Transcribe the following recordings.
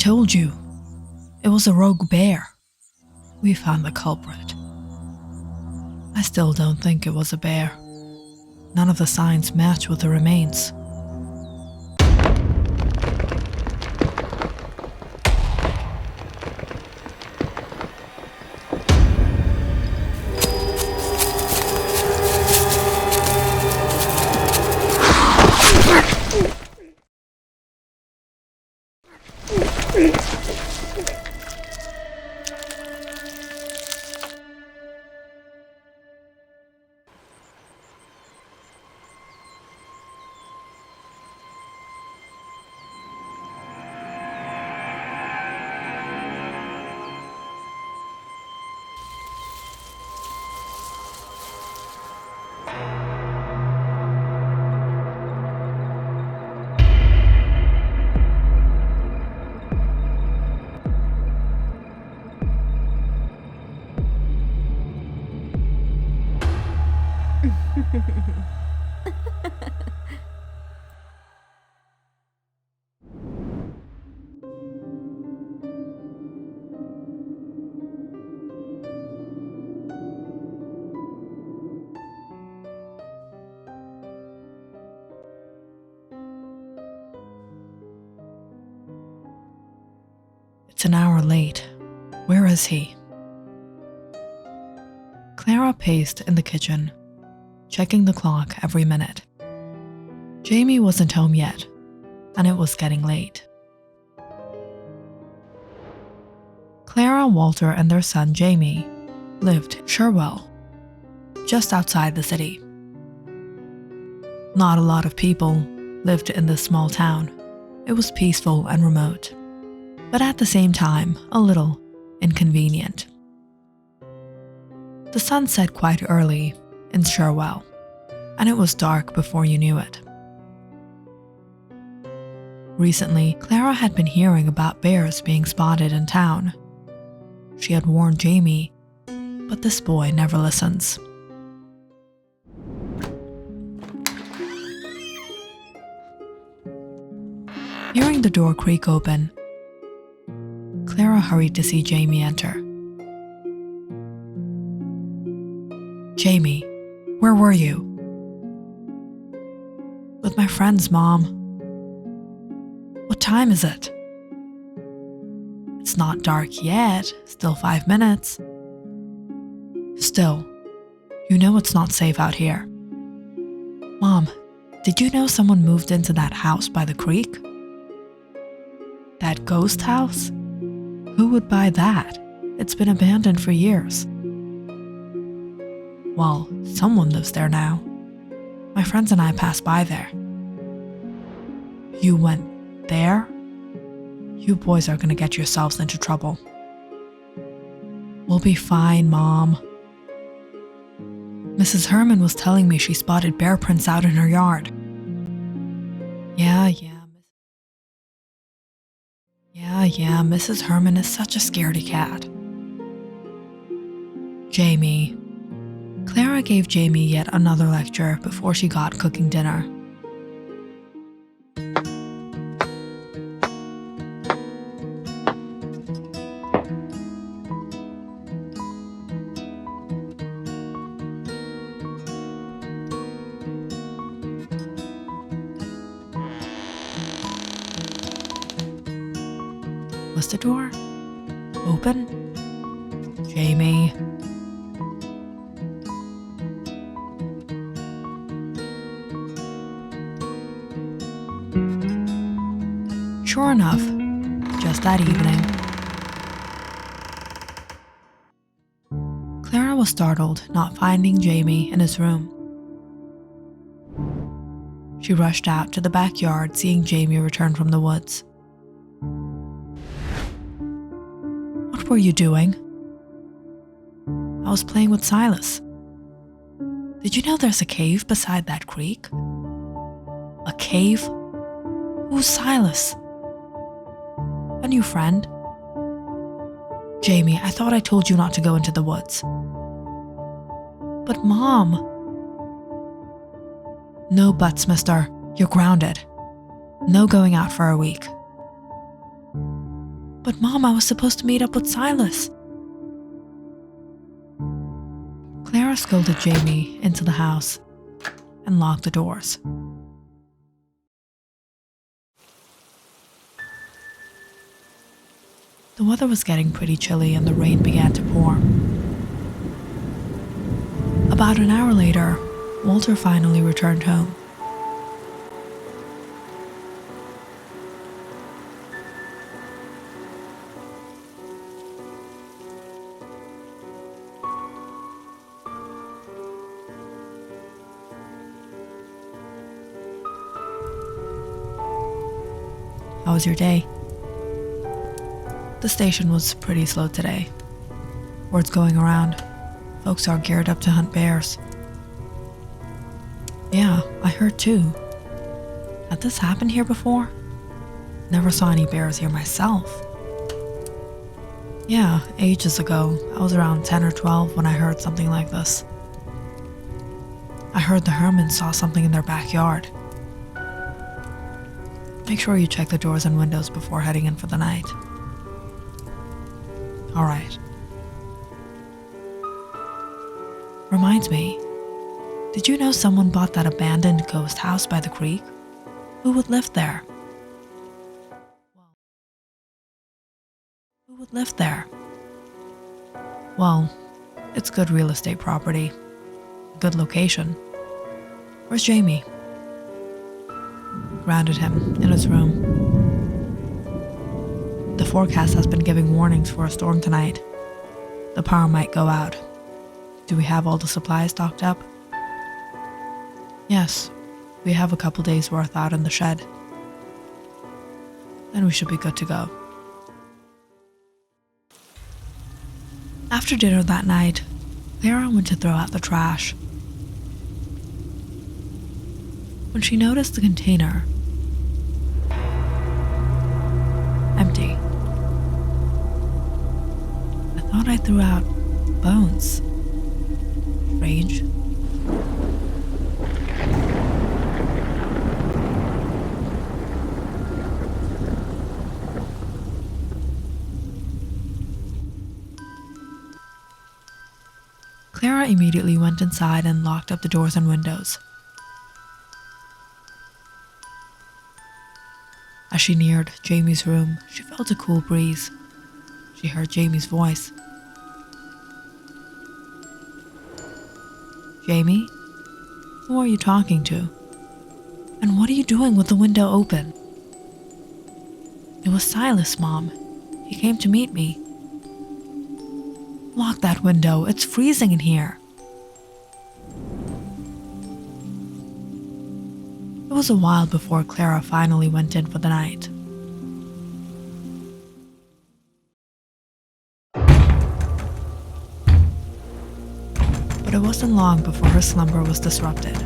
told you. It was a rogue bear. We found the culprit. I still don't think it was a bear. None of the signs match with the remains. It's an hour late. Where is he? Clara paced in the kitchen, checking the clock every minute. Jamie wasn't home yet, and it was getting late. Clara, Walter, and their son Jamie lived in Sherwell, just outside the city. Not a lot of people lived in this small town. It was peaceful and remote, but at the same time, a little inconvenient. The sun set quite early in Sherwell, and it was dark before you knew it. Recently, Clara had been hearing about bears being spotted in town. She had warned Jamie, but this boy never listens. Hearing the door creak open, Clara hurried to see Jamie enter. Jamie, where were you? With my friends, Mom. What time is it? It's not dark yet, still 5 minutes. Still, you know it's not safe out here. Mom, did you know someone moved into that house by the creek? That ghost house? Who would buy that? It's been abandoned for years. Well, someone lives there now. My friends and I passed by there. You went there? You boys are gonna get yourselves into trouble. We'll be fine, Mom. Mrs. Herman was telling me she spotted bear prints out in her yard. Yeah, Mrs. Herman is such a scaredy cat. Jamie. Clara gave Jamie yet another lecture before she got cooking dinner. Was the door open? Jamie. Sure enough, just that evening, Clara was startled not finding Jamie in his room. She rushed out to the backyard, seeing Jamie return from the woods. What were you doing? I was playing with Silas. Did you know there's a cave beside that creek? A cave? Who's Silas? A new friend? Jamie, I thought I told you not to go into the woods. But Mom... No buts, mister. You're grounded. No going out for a week. But Mom, I was supposed to meet up with Silas. Clara scolded Jamie into the house and locked the doors. The weather was getting pretty chilly and the rain began to pour. About an hour later, Walter finally returned home. How was your day? The station was pretty slow today. Word's going around. Folks are geared up to hunt bears. Yeah, I heard too. Had this happened here before? Never saw any bears here myself. Yeah, ages ago. I was around 10 or 12 when I heard something like this. I heard the Hermans saw something in their backyard. Make sure you check the doors and windows before heading in for the night. Alright. Reminds me, did you know someone bought that abandoned ghost house by the creek? Who would live there? Who would live there? Well, it's good real estate property. Good location. Where's Jamie? Grounded him in his room. The forecast has been giving warnings for a storm tonight. The power might go out. Do we have all the supplies stocked up? Yes, we have a couple days worth out in the shed. Then we should be good to go. After dinner that night, Clara went to throw out the trash. When she noticed the container empty, I thought I threw out bones. Strange. Clara immediately went inside and locked up the doors and windows. As she neared Jamie's room, she felt a cool breeze. She heard Jamie's voice. Jamie? Who are you talking to? And what are you doing with the window open? It was Silas, Mom. He came to meet me. Lock that window. It's freezing in here. It was a while before Clara finally went in for the night. But it wasn't long before her slumber was disrupted.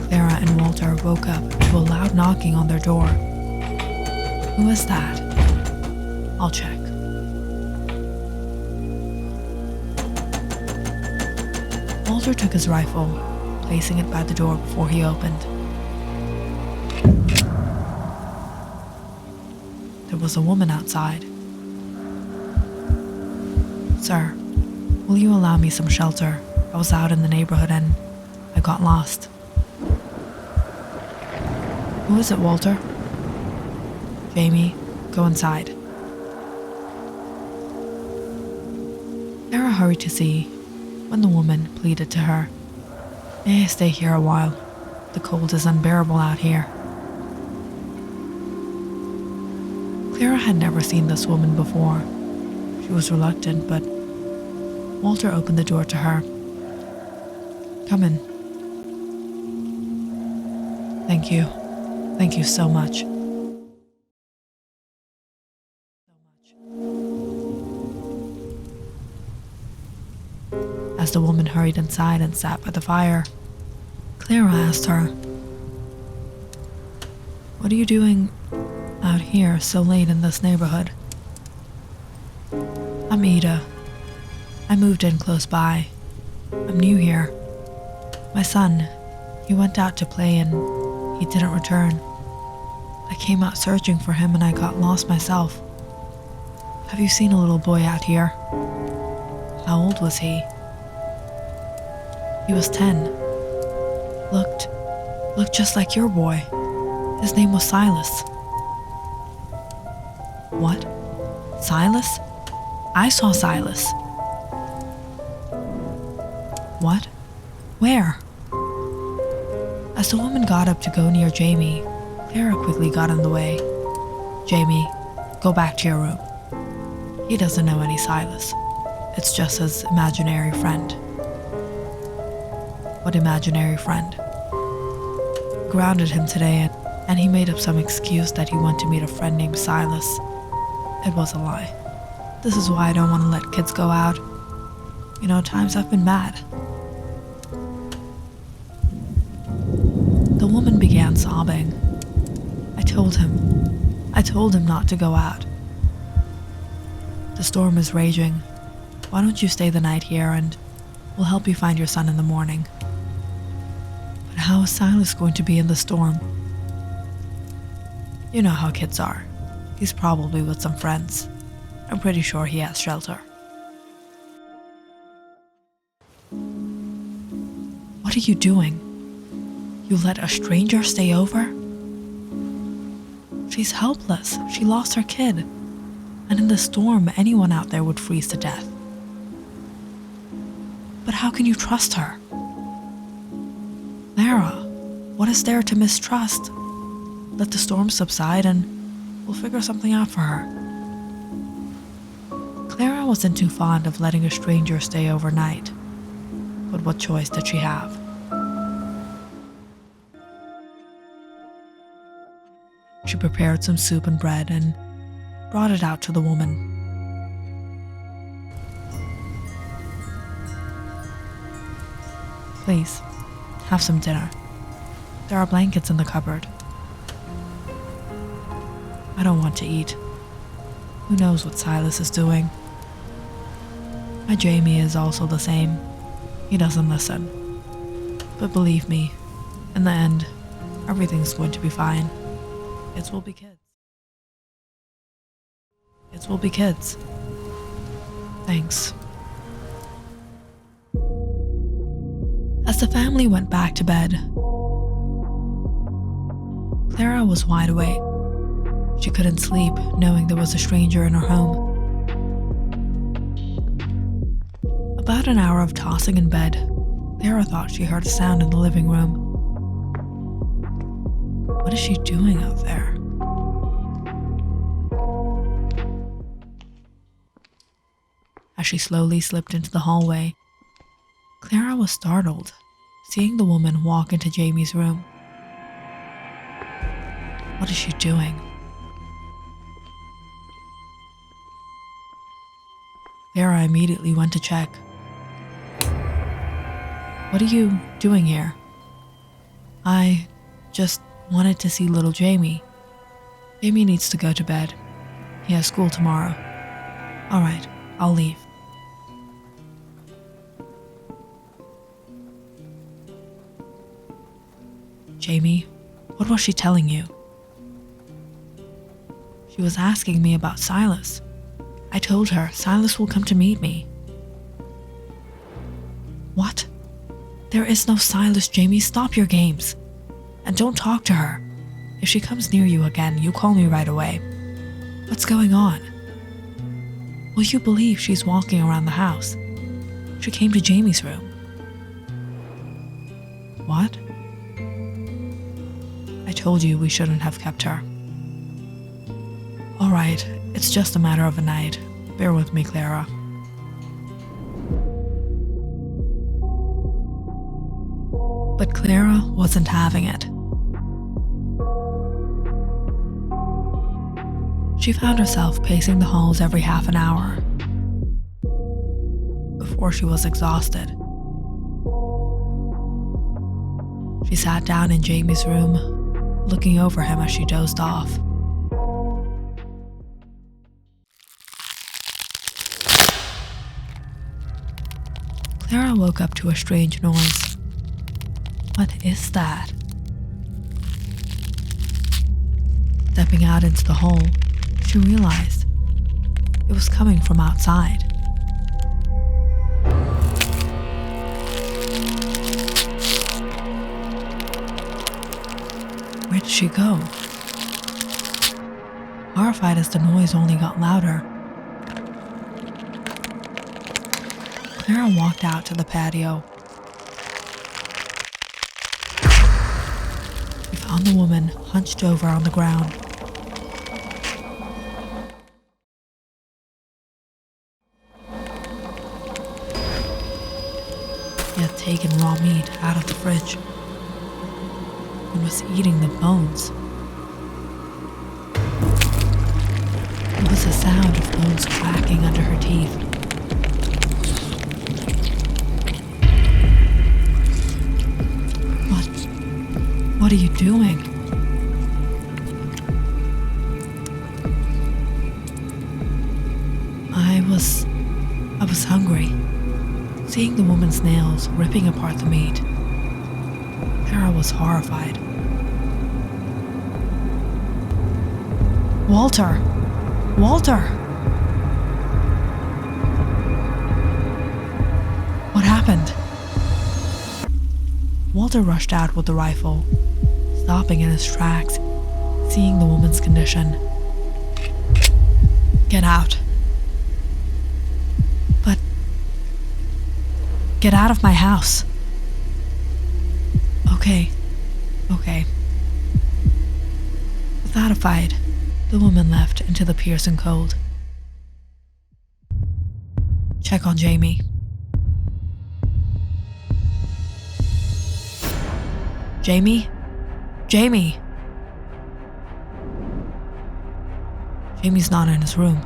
Clara and Walter woke up to a loud knocking on their door. Who is that? I'll check. Walter took his rifle, placing it by the door before he opened. There was a woman outside. Sir, will you allow me some shelter? I was out in the neighborhood and I got lost. Who is it, Walter? Jamie, go inside. Clara hurried to see when the woman pleaded to her. May I stay here a while? The cold is unbearable out here. Clara had never seen this woman before. She was reluctant, but Walter opened the door to her. Come in. Thank you. Thank you so much. As the woman hurried inside and sat by the fire, Clara asked her, "What are you doing out here so late in this neighborhood?" I'm Ida. I moved in close by. I'm new here. My son, he went out to play and he didn't return. I came out searching for him and I got lost myself. Have you seen a little boy out here? How old was he? He was 10. Looked just like your boy. His name was Silas. What? Silas? I saw Silas. What? Where? As the woman got up to go near Jamie, Clara quickly got in the way. Jamie, go back to your room. He doesn't know any Silas. It's just his imaginary friend. What imaginary friend? Grounded him today and he made up some excuse that he went to meet a friend named Silas. It was a lie. This is why I don't want to let kids go out. You know, times have been bad. The woman began sobbing. I told him not to go out. The storm is raging. Why don't you stay the night here and we'll help you find your son in the morning. But how is Silas going to be in the storm? You know how kids are. He's probably with some friends. I'm pretty sure he has shelter. What are you doing? You let a stranger stay over? She's helpless. She lost her kid. And in the storm, anyone out there would freeze to death. But how can you trust her? Clara, what is there to mistrust? Let the storm subside and we'll figure something out for her. Clara wasn't too fond of letting a stranger stay overnight. But what choice did she have? She prepared some soup and bread and brought it out to the woman. Please, have some dinner. There are blankets in the cupboard. I don't want to eat. Who knows what Silas is doing? My Jamie is also the same. He doesn't listen. But believe me, in the end, everything's going to be fine. Kids will be kids. Kids will be kids. Thanks. As the family went back to bed, Clara was wide awake. She couldn't sleep, knowing there was a stranger in her home. About an hour of tossing in bed, Clara thought she heard a sound in the living room. What is she doing out there? As she slowly slipped into the hallway, Clara was startled, seeing the woman walk into Jamie's room. What is she doing? Clara immediately went to check. What are you doing here? I just wanted to see little Jamie. Jamie needs to go to bed. He has school tomorrow. All right, I'll leave. Jamie, what was she telling you? She was asking me about Silas. I told her Silas will come to meet me. What? There is no Silas, Jamie. Stop your games. And don't talk to her. If she comes near you again, you call me right away. What's going on? Will you believe she's walking around the house? She came to Jamie's room. What? I told you we shouldn't have kept her. All right, it's just a matter of a night. Bear with me, Clara. But Clara wasn't having it. She found herself pacing the halls every half an hour before she was exhausted. She sat down in Jamie's room, looking over him as she dozed off. Clara woke up to a strange noise. What is that? Stepping out into the hole, she realized it was coming from outside. Where did she go? Horrified as the noise only got louder, Clara walked out to the patio. She found the woman hunched over on the ground. He had taken raw meat out of the fridge and was eating the bones. There was a sound of bones cracking under her teeth. What are you doing? I was hungry. Seeing the woman's nails ripping apart the meat, Clara was horrified. Walter! Walter! What happened? Walter rushed out with the rifle, stopping in his tracks, seeing the woman's condition. Get out. But get out of my house. Okay. Without a fight, the woman left into the piercing cold. Check on Jamie. Jamie? Jamie's not in his room.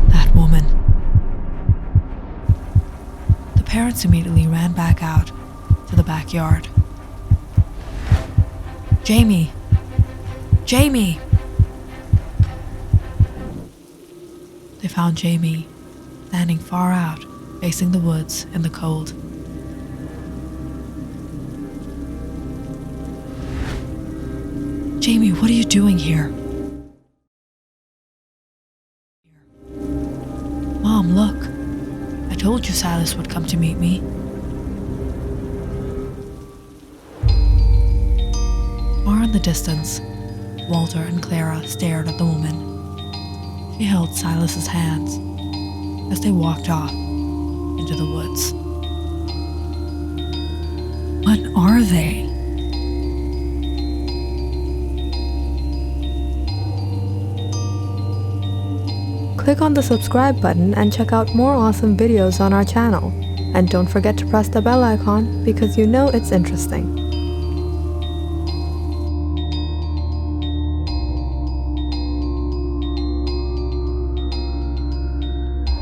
That woman. The parents immediately ran back out to the backyard. Jamie! They found Jamie standing far out, facing the woods in the cold. Jamie, what are you doing here? Mom, look. I told you Silas would come to meet me. Far in the distance, Walter and Clara stared at the woman. She held Silas's hands as they walked off into the woods. What are they? Click on the subscribe button and check out more awesome videos on our channel. And don't forget to press the bell icon because you know it's interesting.